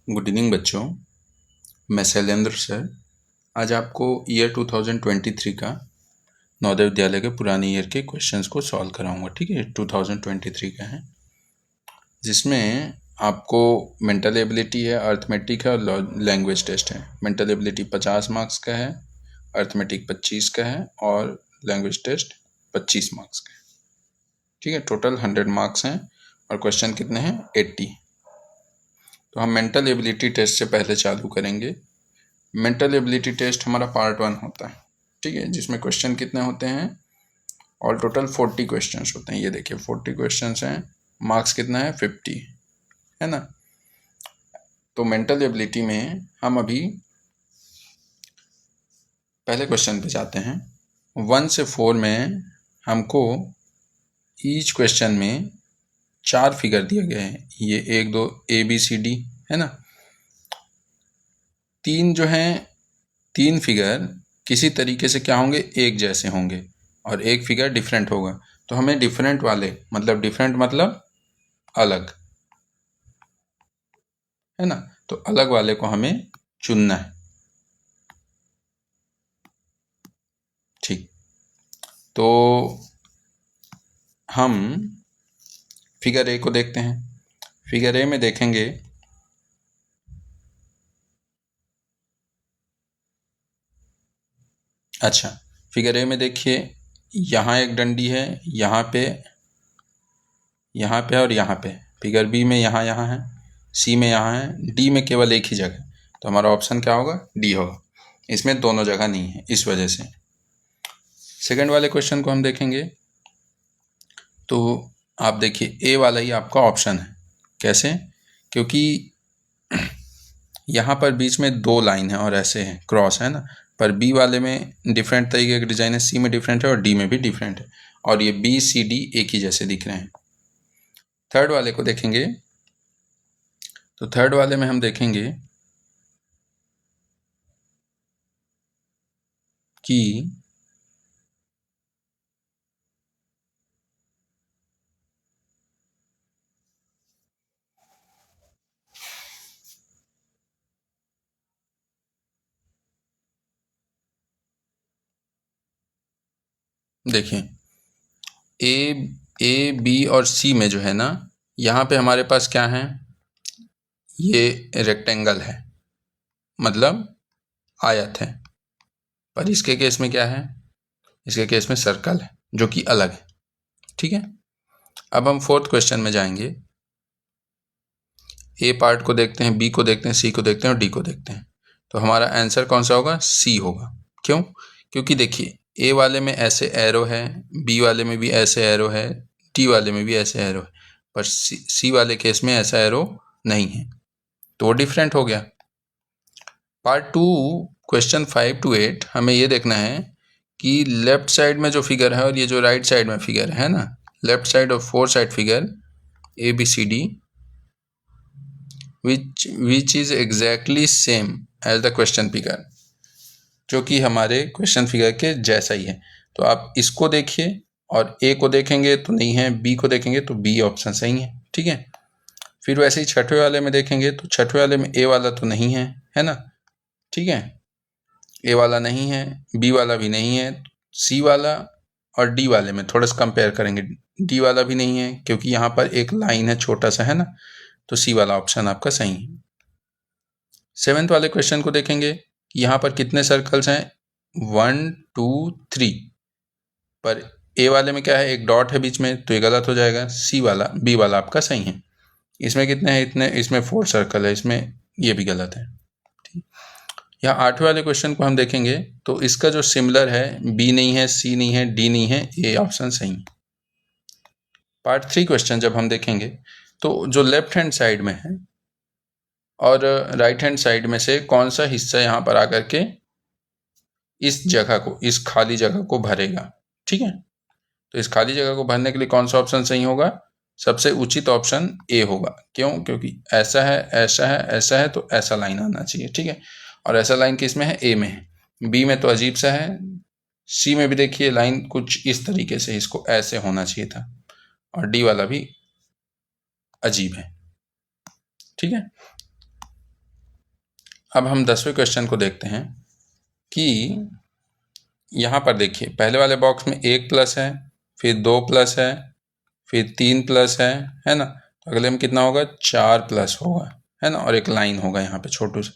Good evening बच्चों, मैं Shailendra sir आज आपको ईयर 2023 का नवोदय विद्यालय के पुराने ईयर के क्वेश्चंस को सॉल्व कराऊंगा। ठीक है, 2023 का है, जिसमें आपको मेंटल एबिलिटी है, अर्थमेटिक है और लैंग्वेज टेस्ट है। मेंटल एबिलिटी 50 मार्क्स का है, अर्थमेटिक 25 का है और लैंग्वेज टेस्ट 25 मार्क्स का है। ठीक है, टोटल 100 मार्क्स हैं और क्वेश्चन कितने हैं? 80। तो हम मेंटल एबिलिटी टेस्ट से पहले चालू करेंगे। मेंटल एबिलिटी टेस्ट हमारा पार्ट 1 होता है। ठीक है, जिसमें क्वेश्चन कितने होते हैं? ऑल टोटल 40 क्वेश्चंस होते हैं। ये देखिए 40 क्वेश्चंस हैं, मार्क्स कितना है? 50 है ना। तो मेंटल एबिलिटी में हम अभी पहले क्वेश्चन पे जाते हैं। 1 से 4 में हमको ईच क्वेश्चन में 4 फिगर दिए गए हैं। ये 1 2 ABCD है ना। 3 जो हैं, 3 फिगर किसी तरीके से क्या होंगे? एक जैसे होंगे और एक फिगर डिफरेंट होगा। तो हमें डिफरेंट वाले डिफरेंट मतलब अलग, है ना। तो अलग वाले को हमें चुनना है। ठीक, तो हम फिगर ए को देखते हैं। फिगर ए में देखेंगे अच्छा, फिगर ए में देखिए, यहाँ एक डंडी है, यहाँ पे और यहाँ पे। फिगर बी में यहाँ है, सी में यहाँ है, डी में केवल एक ही जगह। तो हमारा ऑप्शन क्या होगा? डी होगा। इसमें दोनों जगह नहीं है, इस वजह से। सेकंड वाले क्वेश्चन को हम देखेंगे तो आप देखिए ए वाला ही आपका ऑप्शन है। कैसे? क्योंकि यहाँ पर बीच में 2 लाइन है और ऐसे है, क्रॉस है ना। पर बी वाले में डिफरेंट तरीके का डिजाइन है, सी में डिफरेंट है और डी में भी डिफरेंट है, और ये बी सी डी एक ही जैसे दिख रहे हैं। थर्ड वाले को देखेंगे तो थर्ड वाले में हम देखेंगे कि देखिए ए बी और सी में जो है ना, यहाँ पे हमारे पास क्या है? ये रेक्टेंगल है, मतलब आयत है। पर इसके केस में क्या है? इसके केस में सर्कल है, जो कि अलग है। ठीक है, अब हम फोर्थ क्वेश्चन में जाएंगे। ए पार्ट को देखते हैं, बी को देखते हैं, सी को देखते हैं और डी को देखते हैं। तो हमारा आंसर कौन सा होगा? सी होगा। क्यों? क्योंकि देखिए ए वाले में ऐसे एरो है, बी वाले में भी ऐसे एरो है, डी वाले में भी ऐसे एरो है, पर सी वाले केस में ऐसा एरो नहीं है, तो वो डिफरेंट हो गया। पार्ट 2 क्वेश्चन 5 to 8 हमें ये देखना है कि लेफ्ट साइड में जो फिगर है और ये जो राइट साइड में फिगर है ना, लेफ्ट साइड और 4 side figure ABCD which is exactly same as the question figure, जो कि हमारे क्वेश्चन फिगर के जैसा ही है। तो आप इसको देखिए, और ए को देखेंगे तो नहीं है, बी को देखेंगे तो बी ऑप्शन सही है। ठीक है, फिर वैसे ही छठवें वाले में देखेंगे तो छठवें वाले में ए वाला तो नहीं है, है ना। ठीक है, ए वाला नहीं है, बी वाला भी नहीं है, सी वाला और डी वाले में थोड़ा सा कंपेयर करेंगे, डी वाला भी नहीं है क्योंकि यहाँ पर एक लाइन है छोटा सा, है ना। तो सी वाला ऑप्शन आपका सही है। सेवेंथ वाले क्वेश्चन को देखेंगे कि यहाँ पर कितने सर्कल्स हैं? 1 2 3, पर ए वाले में क्या है? एक डॉट है बीच में, तो ये गलत हो जाएगा। बी वाला आपका सही है। इसमें कितने हैं? इतने। इसमें 4 सर्कल है, इसमें ये भी गलत है। ठीक, यहाँ आठवें वाले क्वेश्चन को हम देखेंगे तो इसका जो सिमिलर है, बी नहीं है, सी नहीं है, डी नहीं है, ए ऑप्शन सही है। पार्ट 3 क्वेश्चन जब हम देखेंगे तो जो लेफ्ट हैंड साइड में है और राइट हैंड साइड में से कौन सा हिस्सा यहाँ पर आकर के इस जगह को, इस खाली जगह को भरेगा। ठीक है, तो इस खाली जगह को भरने के लिए कौन सा ऑप्शन सही होगा? सबसे उचित ऑप्शन ए होगा। क्यों? क्योंकि ऐसा है, ऐसा है, ऐसा है, तो ऐसा लाइन आना चाहिए। ठीक है, और ऐसा लाइन किस में है? ए में है। बी में तो अजीब सा है। सी में भी देखिए लाइन कुछ इस तरीके से, इसको ऐसे होना चाहिए था, और डी वाला भी अजीब है। ठीक है, अब हम 10वें क्वेश्चन को देखते हैं कि यहाँ पर देखिए पहले वाले बॉक्स में 1 प्लस है, फिर 2 प्लस है, फिर 3 प्लस है ना। तो अगले में कितना होगा, 4 प्लस होगा, है ना, और एक लाइन होगा यहाँ पे छोटू से।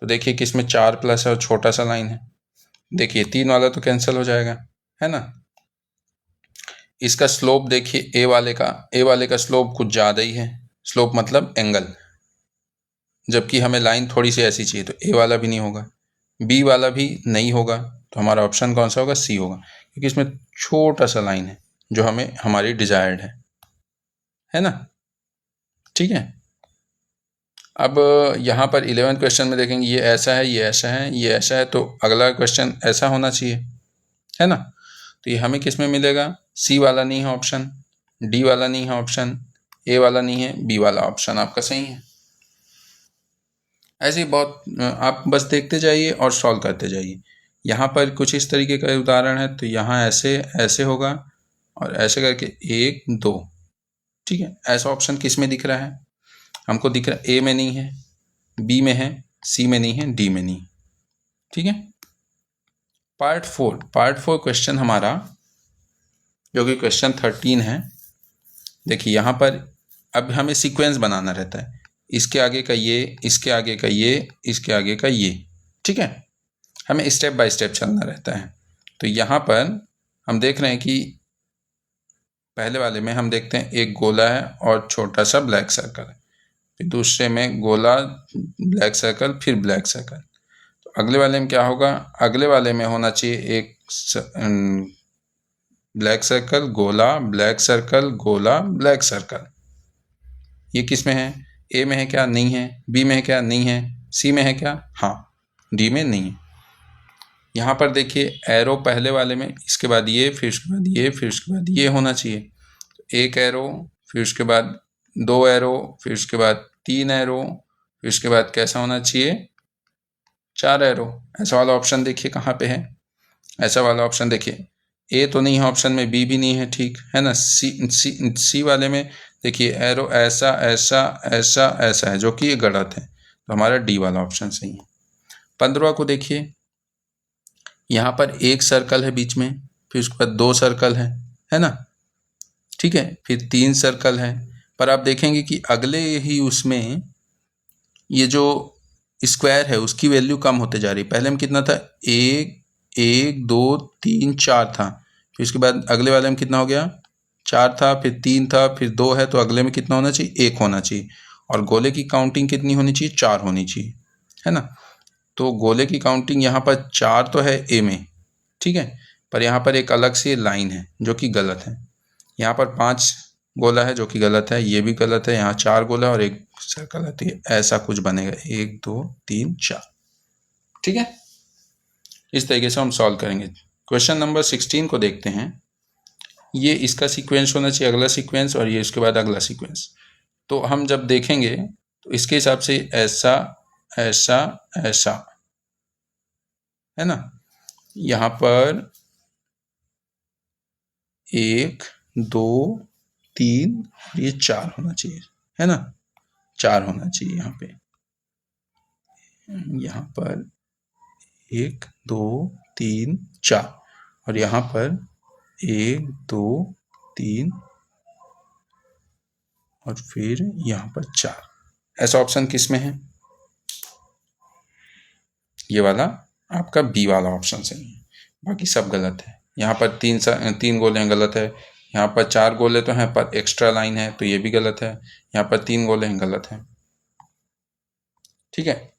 तो देखिए किसमें 4 प्लस है और छोटा सा लाइन है। देखिए 3 वाला तो कैंसिल हो जाएगा, है ना। इसका स्लोप देखिए ए वाले का स्लोप कुछ ज़्यादा ही है, स्लोप मतलब एंगल, जबकि हमें लाइन थोड़ी सी ऐसी चाहिए, तो ए वाला भी नहीं होगा, बी वाला भी नहीं होगा, तो हमारा ऑप्शन कौन सा होगा, सी होगा, क्योंकि इसमें छोटा सा लाइन है जो हमें हमारी डिजायर्ड है ना। ठीक है। अब यहाँ पर 11वें क्वेश्चन में देखेंगे ये ऐसा है, ये ऐसा है, ये ऐसा है, तो अगला क्वेश्चन ऐसा होना चाहिए, है ना। तो ये हमें किस में मिलेगा, सी वाला नहीं है ऑप्शन, डी वाला नहीं है ऑप्शन, ए वाला नहीं है, बी वाला ऑप्शन आपका सही है। ऐसे ही बहुत आप बस देखते जाइए और सॉल्व करते जाइए। यहाँ पर कुछ इस तरीके का उदाहरण है, तो यहाँ ऐसे ऐसे होगा और ऐसे करके 1 2, ठीक है। ऐसा ऑप्शन किस में दिख रहा है, हमको दिख रहा है ए में नहीं है, बी में है, सी में नहीं है, डी में नहीं, ठीक है। पार्ट 4 क्वेश्चन हमारा जो कि क्वेश्चन 13 है। देखिए यहाँ पर अब हमें सीक्वेंस बनाना रहता है, इसके आगे का ये, इसके आगे का ये, इसके आगे का ये, ठीक है। हमें स्टेप बाय स्टेप चलना रहता है। तो यहाँ पर हम देख रहे हैं कि पहले वाले में हम देखते हैं एक गोला है और छोटा सा ब्लैक सर्कल है, फिर दूसरे में गोला, ब्लैक सर्कल, फिर ब्लैक सर्कल। तो अगले वाले में क्या होगा, अगले वाले में होना चाहिए एक ब्लैक सर्कल, गोला, ब्लैक सर्कल, गोला, ब्लैक सर्कल। ये किस में है, ए में है क्या, नहीं है, बी में है क्या, नहीं है, सी में है क्या, हाँ, डी में नहीं है। यहाँ पर देखिए एरो पहले वाले में, इसके बाद ये, फिर उसके बाद ये, फिर उसके बाद ये होना चाहिए। तो एक एरो, फिर उसके बाद 2 एरो, फिर उसके बाद 3 एरो, फिर उसके बाद कैसा होना चाहिए, 4 एरो। ऐसा वाला ऑप्शन देखिए कहाँ पे है, ऐसा वाला ऑप्शन देखिए ए तो नहीं है ऑप्शन में, बी भी नहीं है, ठीक है ना। सी वाले में देखिए एरो ऐसा ऐसा ऐसा ऐसा है, जो कि ये गलत है, तो हमारा डी वाला ऑप्शन सही है। 15वां को देखिए, यहाँ पर एक सर्कल है बीच में, फिर उसके बाद 2 सर्कल है ना, ठीक है, फिर 3 सर्कल है। पर आप देखेंगे कि अगले ही उसमें ये जो स्क्वायर है उसकी वैल्यू कम होते जा रही है। पहले में कितना था, 1 1 2 3 4 था, फिर उसके बाद अगले वाले में कितना हो गया, 4 था, फिर 3 था, फिर 2 है, तो अगले में कितना होना चाहिए, 1 होना चाहिए। और गोले की काउंटिंग कितनी होनी चाहिए, 4 होनी चाहिए, है ना। तो गोले की काउंटिंग यहाँ पर 4 तो है ए में, ठीक है, पर यहाँ पर एक अलग से लाइन है जो कि गलत है। यहाँ पर 5 गोला है जो कि गलत है, ये भी गलत है, यहाँ 4 गोला और एक सर्कल है, तो ये ऐसा कुछ बनेगा 1 2 3 4, ठीक है। इस तरीके से हम सॉल्व करेंगे। क्वेश्चन नंबर 16 को देखते हैं। ये इसका सीक्वेंस होना चाहिए, अगला सीक्वेंस, और ये इसके बाद अगला सीक्वेंस। तो हम जब देखेंगे तो इसके हिसाब से ऐसा ऐसा ऐसा, है ना। यहाँ पर 1 2 3 और ये 4 होना चाहिए, है ना, 4 होना चाहिए यहाँ पे। यहाँ पर 1 2 3 4 और यहाँ पर 1 2 3 और फिर यहाँ पर 4। ऐसा ऑप्शन किस में है, ये वाला आपका बी वाला ऑप्शन सही है, बाकी सब गलत है। यहाँ पर 3 गोले गलत है, यहाँ पर 4 गोले तो हैं पर एक्स्ट्रा लाइन है, तो ये भी गलत है। यहाँ पर 3 गोले हैं, गलत है, ठीक है।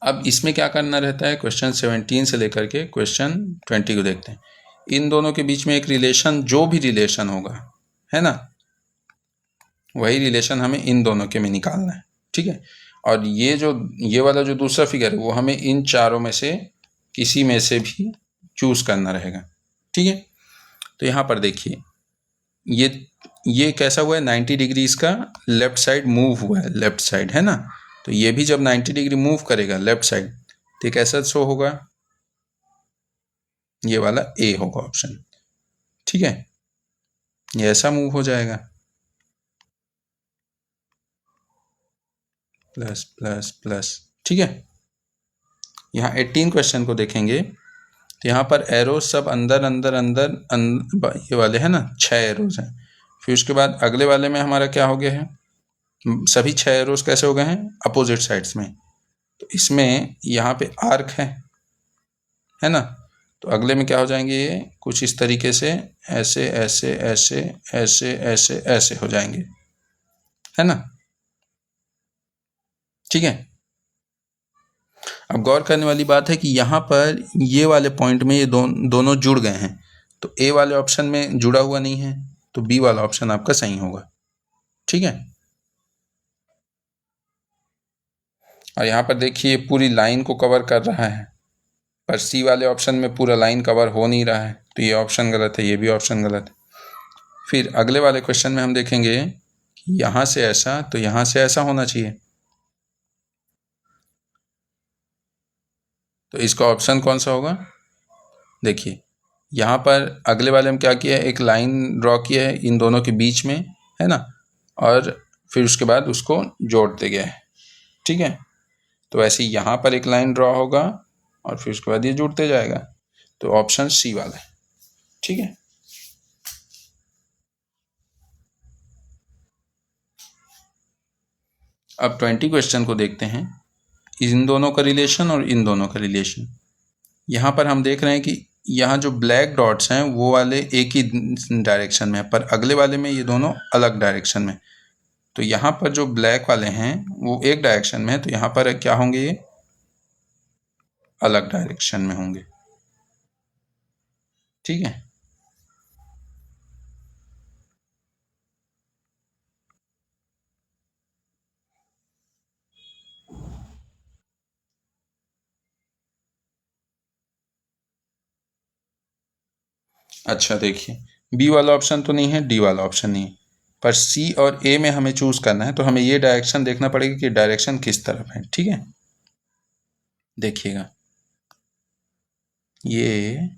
अब इसमें क्या करना रहता है, क्वेश्चन 17 से लेकर के क्वेश्चन 20 को देखते हैं। इन दोनों के बीच में एक रिलेशन, जो भी रिलेशन होगा, है ना, वही रिलेशन हमें इन दोनों के में निकालना है, ठीक है। और ये वाला जो दूसरा फिगर है वो हमें इन चारों में से किसी में से भी चूज करना रहेगा, ठीक है। तो यहाँ पर देखिए ये कैसा हुआ है, 90 डिग्री इसका लेफ्ट साइड मूव हुआ है, लेफ्ट साइड, है ना। तो ये भी जब 90 डिग्री मूव करेगा लेफ्ट साइड, तो कैसा शो होगा, ये वाला ए होगा ऑप्शन, ठीक है। ये ऐसा मूव हो जाएगा, प्लस प्लस प्लस, ठीक है। यहाँ 18 क्वेश्चन को देखेंगे तो यहाँ पर एरोज सब अंदर अंदर अंदर ये वाले हैं ना, 6 एरोज हैं। फिर उसके बाद अगले वाले में हमारा क्या हो गया है, सभी 6 एरोज कैसे हो गए हैं, अपोजिट साइड्स में। तो इसमें यहाँ पे आर्क है ना, तो अगले में क्या हो जाएंगे, ये कुछ इस तरीके से ऐसे ऐसे ऐसे ऐसे ऐसे ऐसे हो जाएंगे, है ना। ठीक है। अब गौर करने वाली बात है कि यहाँ पर ये वाले पॉइंट में ये दोनों जुड़ गए हैं, तो ए वाले ऑप्शन में जुड़ा हुआ नहीं है, तो बी वाला ऑप्शन आपका सही होगा। ठीक है। और यहाँ पर देखिए पूरी लाइन को कवर कर रहा है, पर सी वाले ऑप्शन में पूरा लाइन कवर हो नहीं रहा है, तो ये ऑप्शन गलत है, ये भी ऑप्शन गलत है। फिर अगले वाले क्वेश्चन में हम देखेंगे कि यहाँ से ऐसा, तो यहाँ से ऐसा होना चाहिए, तो इसका ऑप्शन कौन सा होगा। देखिए यहाँ पर अगले वाले में क्या किया है, एक लाइन ड्रॉ किया है इन दोनों के बीच में, है ना, और फिर उसके बाद उसको जोड़ते गए। ठीक है। तो ऐसे ही यहाँ पर एक लाइन ड्रॉ होगा और फिर उसके बाद ये जुड़ते जाएगा, तो ऑप्शन सी वाला है। ठीक है। अब 20 क्वेश्चन को देखते हैं, इन दोनों का रिलेशन और इन दोनों का रिलेशन। यहाँ पर हम देख रहे हैं कि यहाँ जो ब्लैक डॉट्स हैं वो वाले एक ही डायरेक्शन में है, पर अगले वाले में ये दोनों अलग डायरेक्शन में। तो यहाँ पर जो ब्लैक वाले हैं वो एक डायरेक्शन में है, तो यहाँ पर क्या होंगे, ये अलग डायरेक्शन में होंगे। ठीक है। अच्छा देखिए, बी वाला ऑप्शन तो नहीं है, डी वाला ऑप्शन नहीं है, पर सी और ए में हमें चूज करना है, तो हमें ये डायरेक्शन देखना पड़ेगा कि डायरेक्शन किस तरफ है। ठीक है। देखिएगा ये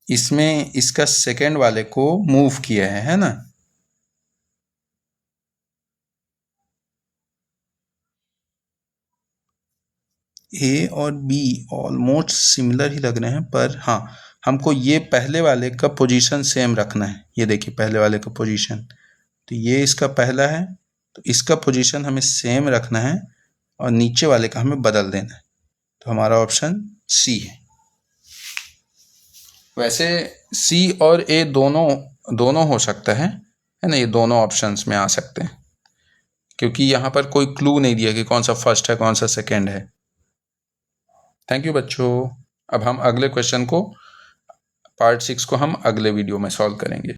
इसमें इसका सेकेंड वाले को मूव किया है ना। ए और बी ऑलमोस्ट सिमिलर ही लग रहे हैं, पर हाँ हमको ये पहले वाले का पोजीशन सेम रखना है। ये देखिए पहले वाले का पोजीशन, तो ये इसका पहला है, तो इसका पोजीशन हमें सेम रखना है और नीचे वाले का हमें बदल देना है, तो हमारा ऑप्शन सी है। वैसे सी और ए दोनों हो सकता है ना, ये दोनों ऑप्शंस में आ सकते हैं, क्योंकि यहाँ पर कोई क्लू नहीं दिया कि कौन सा फर्स्ट है कौन सा सेकेंड है। थैंक यू बच्चों। अब हम अगले क्वेश्चन को, पार्ट 6 को हम अगले वीडियो में सॉल्व करेंगे।